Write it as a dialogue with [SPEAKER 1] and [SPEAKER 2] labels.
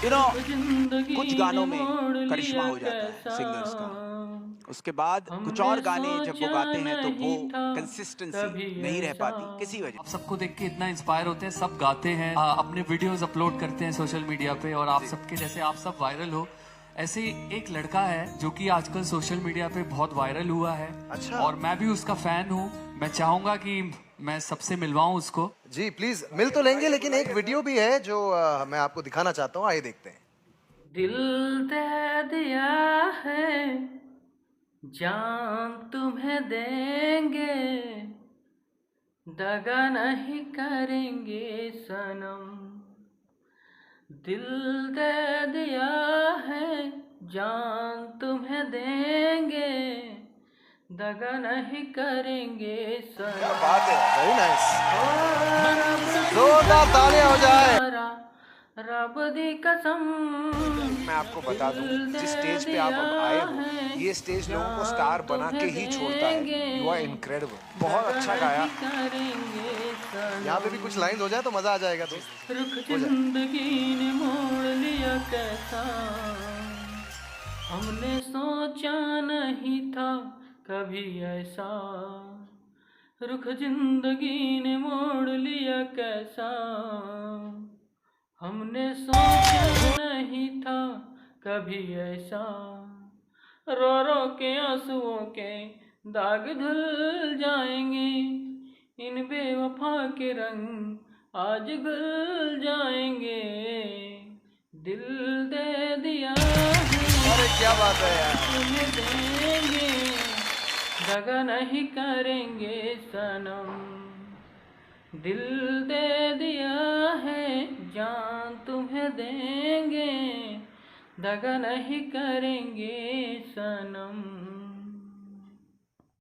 [SPEAKER 1] You know कुछ गानों में करिश्मा हो जाता है सिंगर्स का, उसके बाद कुछ
[SPEAKER 2] हमने
[SPEAKER 1] और गाने जब वो
[SPEAKER 2] सोचा
[SPEAKER 1] गाते हैं तो वो
[SPEAKER 2] नहीं था
[SPEAKER 1] कंसिस्टेंसी
[SPEAKER 2] कभी
[SPEAKER 1] नहीं रह
[SPEAKER 2] ऐसा।
[SPEAKER 1] पाती किसी वजह।
[SPEAKER 3] आप सबको देख के इतना इंस्पायर होते हैं, सब गाते हैं, अपने वीडियोस अपलोड करते हैं सोशल मीडिया पे, और आप सबके जैसे आप सब वायरल हो। ऐसे ही एक लड़का है जो कि आजकल सोशल मीडिया पे बहुत वायरल हुआ है।
[SPEAKER 4] अच्छा।
[SPEAKER 3] और मैं भी उसका फैन हूँ। मैं चाहूंगा कि मैं सबसे मिलवाऊं उसको।
[SPEAKER 4] जी प्लीज, मिल तो लेंगे, लेकिन एक वीडियो भी है जो मैं आपको दिखाना चाहता हूँ, आइए देखते हैं।
[SPEAKER 2] दिल दे दिया है, जान तुम्हें देंगे, दगा नहीं करेंगे सनम। दिल दे दिया है, जान तुम्हें देंगे, दगा नहीं करेंगे सनम।
[SPEAKER 4] बात है, वेरी नाइस।
[SPEAKER 2] जोरदार
[SPEAKER 4] जोरदार तालियां हो जाए।
[SPEAKER 2] रब दी कसम।
[SPEAKER 1] मैं आपको बता दूं,
[SPEAKER 2] दिल
[SPEAKER 1] जिस
[SPEAKER 2] दे
[SPEAKER 1] स्टेज पे आप
[SPEAKER 2] दिया
[SPEAKER 1] अब आए हो,
[SPEAKER 2] है,
[SPEAKER 1] ये स्टेज लोगों को
[SPEAKER 2] जान
[SPEAKER 1] स्टार बना के
[SPEAKER 2] तुम्हें
[SPEAKER 1] ही छोड़ता है।
[SPEAKER 2] देंगे,
[SPEAKER 1] यू आर इनक्रेडिबल, बहुत अच्छा गाया।
[SPEAKER 2] करेंगे सनम।
[SPEAKER 4] यहाँ पे भी कुछ लाइन हो जाए तो मजा आ जाएगा दोस्त।
[SPEAKER 2] रुख
[SPEAKER 4] हो जाए।
[SPEAKER 2] जिंदगी ने मोड़ लिया कैसा, हमने सोचा नहीं था कभी ऐसा। रुख जिंदगी ने मोड़ लिया कैसा, हमने सोचा नहीं था कभी ऐसा। रो रो के आंसुओं के दाग धुल जाएंगे, इन बेवफा के रंग आज घुल जाएंगे। दिल दे दिया है,
[SPEAKER 4] अरे क्या बात है यार।
[SPEAKER 2] तुम्हें देंगे, दगा नहीं करेंगे सनम। दिल दे दिया है, जान तुम्हें देंगे, दगा नहीं करेंगे सनम।